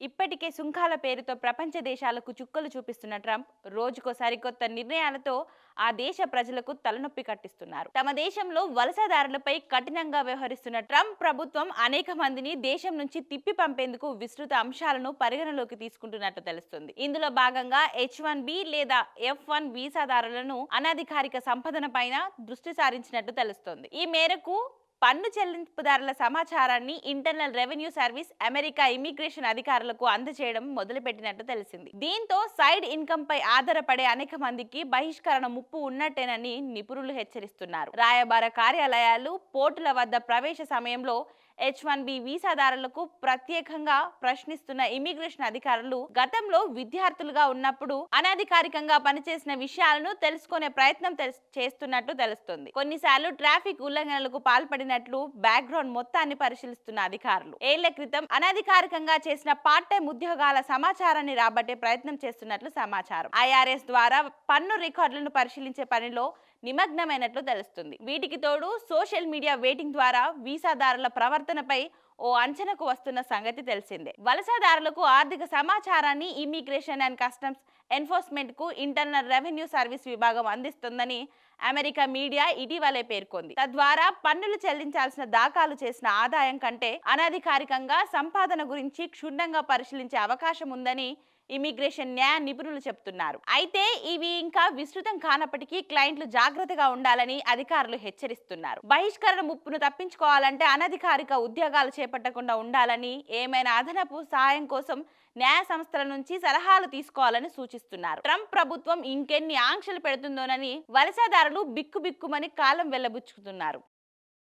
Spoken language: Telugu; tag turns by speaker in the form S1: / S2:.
S1: ఇప్పటికే సుంకాల పేరుతో ప్రపంచ దేశాలకు చుక్కలు చూపిస్తున్న ట్రంప్ రోజుకో సరికొత్త నిర్ణయాలతో ఆ దేశ ప్రజలకు తలనొప్పి కట్టిస్తున్నారు. తమ దేశంలో వలసదారులపై కఠినంగా వ్యవహరిస్తున్న ట్రంప్ ప్రభుత్వం అనేక మందిని దేశం నుంచి తిప్పి పంపేందుకు విస్తృత అంశాలను పరిగణలోకి తీసుకుంటున్నట్లు తెలుస్తుంది. ఇందులో భాగంగా H1B లేదా F1 వీసాదారులను అనధికారిక సంపాదన పైన దృష్టి సారించినట్టు తెలుస్తోంది. ఈ మేరకు పన్ను చెల్లింపుదారుల సమాచారాన్ని internal revenue service America immigration అధికారులకు అందజేయడం మొదలుపెట్టినట్టు తెలిసింది. దీంతో సైడ్ ఇన్కమ్ పై ఆధారపడే అనేక మందికి బహిష్కరణ ముప్పు ఉన్నట్టేనని నిపుణులు హెచ్చరిస్తున్నారు. రాయబార కార్యాలయాలు, పోర్టుల వద్ద ప్రవేశ సమయంలో H1B వీసాదారులకు ప్రత్యేకంగా ప్రశ్నిస్తున్న ఇమిగ్రేషన్ అధికారులు గతంలో విద్యార్థులుగా ఉన్నప్పుడు అనధికారికంగా పనిచేసిన విషయాలను తెలుసుకునే ప్రయత్నం చేస్తున్నట్టు తెలుస్తుంది. కొన్నిసార్లు ట్రాఫిక్ ఉల్లంఘనలకు పాల్పడినట్లు బ్యాక్గ్రౌండ్ మొత్తాన్ని పరిశీలిస్తున్న అధికారులు ఏళ్ల క్రితం అనధికారికంగా చేసిన పార్ట్ టైం ఉద్యోగాల సమాచారాన్ని రాబట్టే ప్రయత్నం చేస్తున్నట్లు సమాచారం. IRS ద్వారా పన్ను రికార్డులను పరిశీలించే పనిలో నిమగ్నమైనట్లు తెలుస్తుంది. వీటికి తోడు సోషల్ మీడియా వెయిటింగ్ ద్వారా వీసాదారుల ప్రవర్తనపై ఓ అంచనాకు వస్తున్న సంగతి తెలిసిందే. వలసదారులకు ఆర్థిక సమాచారాన్ని ఇమిగ్రేషన్ అండ్ కస్టమ్స్ ఎన్ఫోర్స్మెంట్ కు ఇంటర్నల్ రెవెన్యూ సర్వీస్ విభాగం అందిస్తుందని అమెరికా మీడియా ఇటీవలే పేర్కొంది. తద్వారా పన్నులు చెల్లించాల్సిన దాఖలు చేసిన ఆదాయం కంటే అనధికారికంగా సంపాదన గురించి క్షుణ్ణంగా పరిశీలించే అవకాశం ఉందని ఇమిగ్రేషన్ న్యాయ నిపుణులు చెబుతున్నారు. అయితే ఇవి ఇంకా విస్తృతం కానప్పటికీ క్లయింట్లు జాగ్రత్తగా ఉండాలని అధికారులు హెచ్చరిస్తున్నారు. బహిష్కరణ ముప్పును తప్పించుకోవాలంటే అనధికారిక ఉద్యోగాలు చేపట్టకుండా ఉండాలని, ఏమైనా అదనపు సహాయం కోసం న్యాయ సంస్థల నుంచి సలహాలు తీసుకోవాలని సూచిస్తున్నారు. ట్రంప్ ప్రభుత్వం ఇంకెన్ని ఆంక్షలు పెడుతుందోనని వలసదారులు బిక్కుబిక్కుమని కాలం వెళ్లబుచ్చుతున్నారు.